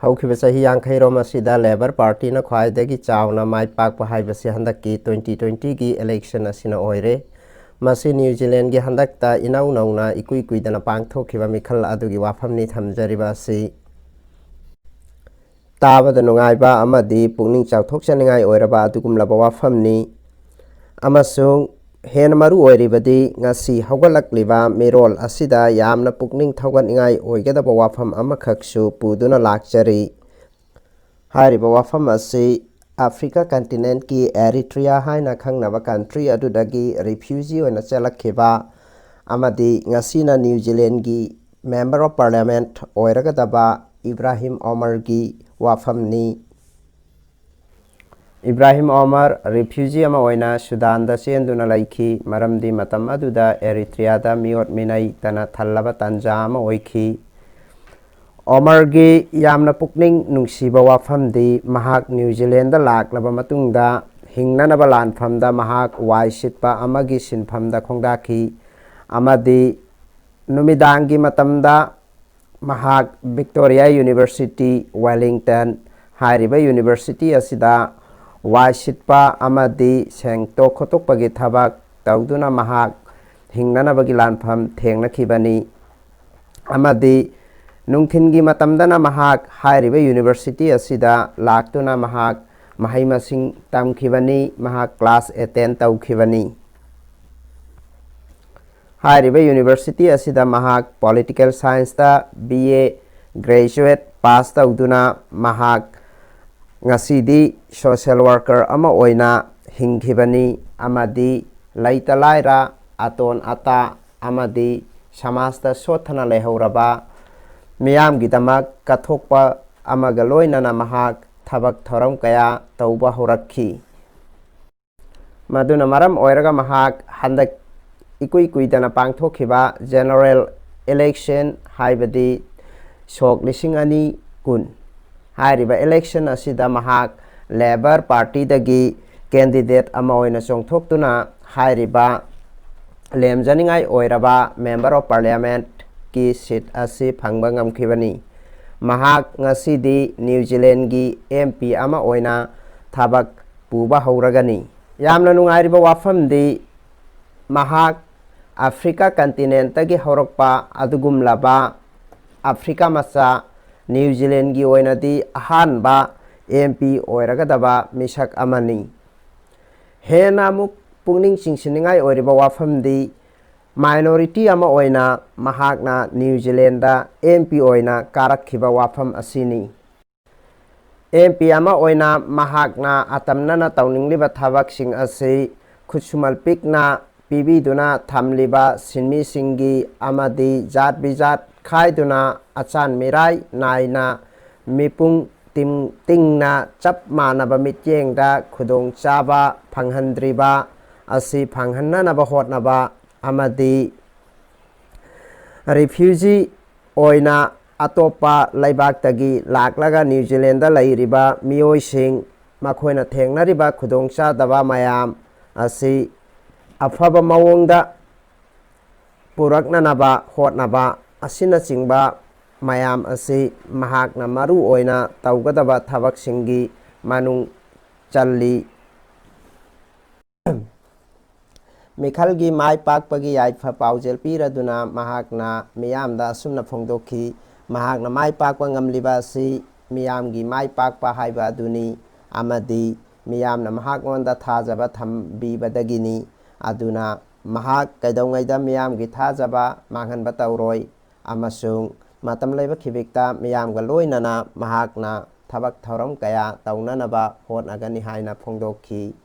ꯍꯧꯈꯤꯕ ꯆꯍꯤ 50ꯔꯣꯝ ꯑꯁꯤꯗ ꯂꯦꯕꯔ ꯄꯥꯔꯇꯤꯅ ꯈ꯭ꯋꯥꯏꯗꯒꯤ ꯆꯥꯎꯅ ꯃꯥꯏ ꯄꯥꯛꯄ ꯍꯥꯏꯕꯁꯤ ꯍꯟꯗꯛꯀꯤ 2020ꯒꯤ ꯏꯂꯦꯛꯁꯟ ꯑꯁꯤꯅ ꯑꯣꯏꯔꯦ꯫ ꯃꯁꯤ ꯅ꯭ꯌꯨ ꯖꯤꯂꯦꯟꯗꯒꯤ ꯍꯟꯗꯛꯇ ꯏꯅꯧ ꯅꯧꯅ ꯏꯀꯨꯏ ꯀꯨꯏꯗꯅ ꯄꯥꯡꯊꯣꯛꯈꯤꯕ ꯃꯤꯈꯜ ꯑꯗꯨꯒꯤ ꯋꯥꯐꯝꯅꯤ ꯊꯝꯖꯔꯤꯕ ꯑꯁꯤ ꯇꯥꯕꯗ ꯅꯨꯡꯉꯥꯏꯕ ꯑꯃꯗꯤ ꯄꯨꯛꯅꯤꯡ ꯆꯥꯎꯊꯣꯛꯆꯅꯤꯡꯉꯥꯏ ꯑꯣꯏꯔꯕ ꯑꯗꯨꯒꯨꯝꯂꯕ ꯋꯥꯐꯝꯅꯤ ꯑꯃꯁꯨꯡ ꯍꯦꯟꯅ ꯃꯔꯨ ꯑꯣꯏꯔꯤꯕꯗꯤ ꯉꯁꯤ ꯍꯧꯒꯠꯂꯛꯂꯤꯕ ꯃꯤꯔꯣꯜ ꯑꯁꯤꯗ ꯌꯥꯝꯅ ꯄꯨꯛꯅꯤꯡ ꯊꯧꯒꯠꯅꯤꯡꯉꯥꯏ ꯑꯣꯏꯒꯗꯕ ꯋꯥꯐꯝ ꯑꯃꯈꯛꯁꯨ ꯄꯨꯗꯨꯅ ꯂꯥꯛꯆꯔꯤ꯫ ꯍꯥꯏꯔꯤꯕ ꯋꯥꯐꯝ ꯑꯁꯤ ꯑꯐ꯭ꯔꯤꯀꯥ ꯀꯟꯇꯤꯅꯦꯟꯠꯀꯤ ꯑꯦꯔꯤꯇ꯭ꯔꯤꯌꯥ ꯍꯥꯏꯅ ꯈꯪꯅꯕ ꯀꯟꯇ꯭ꯔꯤ ꯑꯗꯨꯗꯒꯤ ꯔꯤꯐ꯭ꯌꯨꯖꯤ ꯑꯣꯏꯅ ꯆꯠꯂꯛꯈꯤꯕ ꯑꯃꯗꯤ ꯉꯁꯤꯅ ꯅ꯭ꯌꯨ ꯖꯤꯂꯦꯟꯗꯒꯤ ꯃꯦꯝꯕꯔ ꯑꯣꯐ ꯄꯥꯔꯂꯤꯌꯥꯃꯦꯟꯠ ꯑꯣꯏꯔꯒꯗꯕ ꯏꯕ꯭ꯔꯥꯍꯤꯝ ꯑꯣꯃꯔꯒꯤ ꯋꯥꯐꯝꯅꯤ꯫ ꯏꯕ꯭ꯔꯥꯍꯤꯝ ꯑꯣꯃꯔ ꯔꯤꯐ꯭ꯌꯨꯖꯤ ꯑꯃ ꯑꯣꯏꯅ ꯁꯨꯗꯥꯟꯗ ꯆꯦꯟꯗꯨꯅ ꯂꯩꯈꯤ, ꯃꯔꯝꯗꯤ ꯃꯇꯝ ꯑꯗꯨꯗ ꯑꯦꯔꯤꯇ꯭ꯔꯤꯌꯥꯗ ꯃꯤꯑꯣꯠ ꯃꯤꯅꯩꯇꯅ ꯊꯜꯂꯕ ꯇꯥꯟꯖꯥ ꯑꯃ ꯑꯣꯏꯈꯤ꯫ ꯑꯣꯃꯔꯒꯤ ꯌꯥꯝꯅ ꯄꯨꯛꯅꯤꯡ ꯅꯨꯡꯁꯤꯕ ꯋꯥꯐꯝꯗꯤ ꯃꯍꯥꯛ ꯅ꯭ꯌꯨ ꯖꯤꯂꯦꯟꯗꯗ ꯂꯥꯛꯂꯕ ꯃꯇꯨꯡꯗ ꯍꯤꯡꯅꯅꯕ ꯂꯥꯟꯐꯝꯗ ꯃꯍꯥꯛ ꯋꯥꯏ ꯁꯤꯠꯄ ꯑꯃꯒꯤ ꯁꯤꯟꯐꯝꯗ ꯈꯣꯡꯗꯥꯈꯤ ꯑꯃꯗꯤ ꯅꯨꯃꯤꯗꯥꯡꯒꯤ ꯃꯇꯝꯗ ꯃꯍꯥꯛ ꯚꯤꯛꯇꯣꯔꯤꯌꯥ ꯌꯨꯅꯤꯚꯔꯁꯤꯇꯤ ꯋꯦꯂꯤꯡꯇꯟ ꯍꯥꯏꯔꯤꯕ ꯌꯨꯅꯤꯚꯔꯁꯤꯇꯤ ꯑꯁꯤꯗ ꯋꯥꯏ ꯁꯤꯠꯄ ꯑꯃꯗꯤ ꯁꯦꯡꯇꯣꯛ ꯈꯣꯠꯇꯣꯛꯄꯒꯤ ꯊꯕꯛ ꯇꯧꯗꯨꯅ ꯃꯍꯥꯛ ꯍꯤꯡꯅꯅꯕꯒꯤ ꯂꯥꯟꯐꯝ ꯊꯦꯡꯅꯈꯤꯕꯅꯤ ꯑꯃꯗꯤ ꯅꯨꯡꯊꯤꯟꯒꯤ ꯃꯇꯝꯗꯅ ꯃꯍꯥꯛ ꯍꯥꯏꯔꯤꯕ ꯌꯨꯅꯤꯚꯔꯁꯤꯇꯤ ꯑꯁꯤꯗ ꯂꯥꯛꯇꯨꯅ ꯃꯍꯥꯛ ꯃꯍꯩ ꯃꯁꯤꯡ ꯇꯝꯈꯤꯕꯅꯤ, ꯃꯍꯥꯛ ꯀ꯭ꯂꯥꯁ ꯑꯦꯇꯦꯟ ꯇꯧꯈꯤꯕꯅꯤ꯫ ꯍꯥꯏꯔꯤꯕ ꯌꯨꯅꯤꯚꯔꯁꯤꯇꯤ ꯑꯁꯤꯗ ꯃꯍꯥꯛ ꯄꯣꯂꯤꯇꯤꯀꯦꯜ ꯁꯥꯏꯟꯁꯇ BA ꯒ꯭ꯔꯦꯖꯨꯑꯦꯠ ꯄꯥꯁ ꯇꯧꯗꯨꯅ ꯃꯍꯥꯛ ꯉꯁꯤꯗꯤ ꯁꯣꯁꯤꯌꯦꯜ ꯋꯥꯔꯀꯔ ꯑꯃ ꯑꯣꯏꯅ ꯍꯤꯡꯈꯤꯕꯅꯤ ꯑꯃꯗꯤ ꯂꯩꯇ ꯂꯥꯏꯔ, ꯑꯇꯣꯟ ꯑꯇꯥ ꯑꯃꯗꯤ ꯁꯃꯥꯖꯇ ꯁꯣꯠꯊꯅ ꯂꯩꯍꯧꯔꯕ ꯃꯤꯌꯥꯝꯒꯤꯗꯃꯛ ꯀꯠꯊꯣꯛꯄ ꯑꯃꯒ ꯂꯣꯏꯅꯅ ꯃꯍꯥꯛ ꯊꯕꯛ ꯊꯧꯔꯝ ꯀꯌꯥ ꯇꯧꯕ ꯍꯧꯔꯛꯈꯤ꯫ ꯃꯗꯨꯅ ꯃꯔꯝ ꯑꯣꯏꯔꯒ ꯃꯍꯥꯛ ꯍꯟꯗꯛ ꯏꯀꯨꯏ ꯀꯨꯏꯗꯅ ꯄꯥꯡꯊꯣꯛꯈꯤꯕ ꯖꯦꯅꯔꯦꯜ ꯏꯂꯦꯛꯁꯟ ꯍꯥꯏꯕꯗꯤ ꯁꯣꯛ 2010 ꯍꯥꯏꯔꯤꯕ ꯏꯂꯦꯛꯁꯟ ꯑꯁꯤꯗ ꯃꯍꯥꯛ ꯂꯦꯕꯔ ꯄꯥꯔꯇꯤꯗꯒꯤ ꯀꯦꯟꯗꯤꯗꯦꯠ ꯑꯃ ꯑꯣꯏꯅ ꯆꯣꯡꯊꯣꯛꯇꯨꯅ ꯍꯥꯏꯔꯤꯕ ꯂꯦꯝꯖꯅꯤꯡꯉꯥꯏ ꯑꯣꯏꯔꯕ ꯃꯦꯝꯕꯔ ꯑꯣꯐ ꯄꯥꯔꯂꯤꯌꯥꯃꯦꯟꯠꯀꯤ ꯁꯤꯠ ꯑꯁꯤ ꯐꯪꯕ ꯉꯝꯈꯤꯕꯅꯤ꯫ ꯃꯍꯥꯛ ꯉꯁꯤꯗꯤ ꯅ꯭ꯌꯨ ꯖꯤꯂꯦꯟꯗꯒꯤ MP ꯑꯃ ꯑꯣꯏꯅ ꯊꯕꯛ ꯄꯨꯕ ꯍꯧꯔꯒꯅꯤ꯫ ꯌꯥꯝꯅ ꯅꯨꯡꯉꯥꯏꯔꯤꯕ ꯋꯥꯐꯝꯗꯤ ꯃꯍꯥꯛ ꯑꯐ꯭ꯔꯤꯀꯥ ꯀꯟꯇꯤꯅꯦꯟꯠꯇꯒꯤ ꯍꯧꯔꯛꯄ ꯑꯗꯨꯒꯨꯝꯂꯕ ꯑꯐ꯭ꯔꯤꯀꯥ ꯃꯆꯥ ꯅ꯭ꯌꯨ ꯖꯤꯂꯦꯟꯗꯒꯤ ꯑꯣꯏꯅꯗꯤ ꯑꯍꯥꯟꯕ MP ꯑꯣꯏꯔꯒꯗꯕ ꯃꯤꯁꯛ ꯑꯃꯅꯤ꯫ ꯍꯦꯟꯅ ꯑꯃꯨꯛ ꯄꯨꯛꯅꯤꯡ ꯆꯤꯡꯁꯤꯟꯅꯤꯡꯉꯥꯏ ꯑꯣꯏꯔꯤꯕ ꯋꯥꯐꯝꯗꯤ ꯃꯥꯏꯅꯣꯔꯤꯇꯤ ꯑꯃ ꯑꯣꯏꯅ ꯃꯍꯥꯛꯅ ꯅ꯭ꯌꯨ ꯖꯤꯂꯦꯟꯗꯗ MP ꯑꯣꯏꯅ ꯀꯥꯔꯛꯈꯤꯕ ꯋꯥꯐꯝ ꯑꯁꯤꯅꯤ꯫ MP ꯑꯃ ꯑꯣꯏꯅ ꯃꯍꯥꯛꯅ ꯑꯇꯝꯅꯅ ꯇꯧꯅꯤꯡꯂꯤꯕ ꯊꯕꯛꯁꯤꯡ ꯑꯁꯤ ꯈꯨꯠꯁꯨꯃꯟ ꯄꯤꯛꯅ ꯄꯤꯕꯤꯗꯨꯅ ꯊꯝꯂꯤꯕ ꯁꯤꯟꯃꯤꯁꯤꯡꯒꯤ ꯑꯃꯗꯤ ꯖꯥꯠ ꯕꯤꯖꯥꯠ ꯈꯥꯏꯗꯨꯅ ꯑꯆꯥꯟ ꯃꯤꯔꯥꯏ ꯅꯥꯏꯅ ꯃꯤꯄꯨꯡ ꯇꯤꯡꯅ ꯆꯞ ꯃꯥꯟꯅꯕ ꯃꯤꯠꯌꯦꯡꯗ ꯈꯨꯗꯣꯡꯆꯥꯕ ꯐꯪꯍꯟꯗ꯭ꯔꯤꯕ ꯑꯁꯤ ꯐꯪꯍꯟꯅꯅꯕ ꯍꯣꯠꯅꯕ ꯑꯃꯗꯤ ꯔꯤꯐ꯭ꯌꯨꯖꯤ ꯑꯣꯏꯅ ꯑꯇꯣꯞꯄ ꯂꯩꯕꯥꯛꯇꯒꯤ ꯂꯥꯛꯂꯒ ꯅ꯭ꯌꯨ ꯖꯤꯂꯦꯟꯗꯗ ꯂꯩꯔꯤꯕ ꯃꯤꯑꯣꯏꯁꯤꯡ ꯃꯈꯣꯏꯅ ꯊꯦꯡꯅꯔꯤꯕ ꯈꯨꯗꯣꯡꯆꯥꯗꯕ ꯃꯌꯥꯝ ꯑꯁꯤ ꯑꯐꯕ ꯃꯑꯣꯡꯗ ꯄꯨꯔꯛꯅꯅꯕ ꯍꯣꯠꯅꯕ ꯑꯁꯤꯅꯆꯤꯡꯕ ꯃꯌꯥꯝ ꯑꯁꯤ ꯃꯍꯥꯛꯅ ꯃꯔꯨ ꯑꯣꯏꯅ ꯇꯧꯒꯗꯕ ꯊꯕꯛꯁꯤꯡꯒꯤ ꯃꯅꯨꯡ ꯆꯜꯂꯤ꯫ ꯃꯤꯈꯜꯒꯤ ꯃꯥꯏ ꯄꯥꯛꯄꯒꯤ ꯌꯥꯏꯐ ꯄꯥꯎꯖꯦꯜ ꯄꯤꯔꯗꯨꯅ ꯃꯍꯥꯛꯅ ꯃꯤꯌꯥꯝꯗ ꯑꯁꯨꯝꯅ ꯐꯣꯡꯗꯣꯛꯈꯤ, ꯃꯍꯥꯛꯅ ꯃꯥꯏ ꯄꯥꯛꯄ ꯉꯝꯂꯤꯕ ꯑꯁꯤ ꯃꯤꯌꯥꯝꯒꯤ ꯃꯥꯏ ꯄꯥꯛꯄ ꯍꯥꯏꯕ ꯑꯗꯨꯅꯤ ꯑꯃꯗꯤ ꯃꯤꯌꯥꯝꯅ ꯃꯍꯥꯛꯉꯣꯟꯗ ꯊꯥꯖꯕ ꯊꯝꯕꯤꯕꯗꯒꯤꯅꯤ꯫ ꯑꯗꯨꯅ ꯃꯍꯥꯛ ꯀꯩꯗꯧꯉꯩꯗ ꯃꯤꯌꯥꯝꯒꯤ ꯊꯥꯖꯕ ꯃꯥꯡꯍꯟꯕ ꯇꯧꯔꯣꯏ ꯑꯃꯁꯨꯡ ꯃꯇꯝ ꯂꯩꯕ ꯈꯤꯕꯤꯛꯇ ꯃꯤꯌꯥꯝꯒ ꯂꯣꯏꯅꯅ ꯃꯍꯥꯛꯅ ꯊꯕꯛ ꯊꯧꯔꯝ ꯀꯌꯥ ꯇꯧꯅꯅꯕ ꯍꯣꯠꯅꯒꯅꯤ ꯍꯥꯏꯅ ꯐꯣꯡꯗꯣꯛꯈꯤ꯫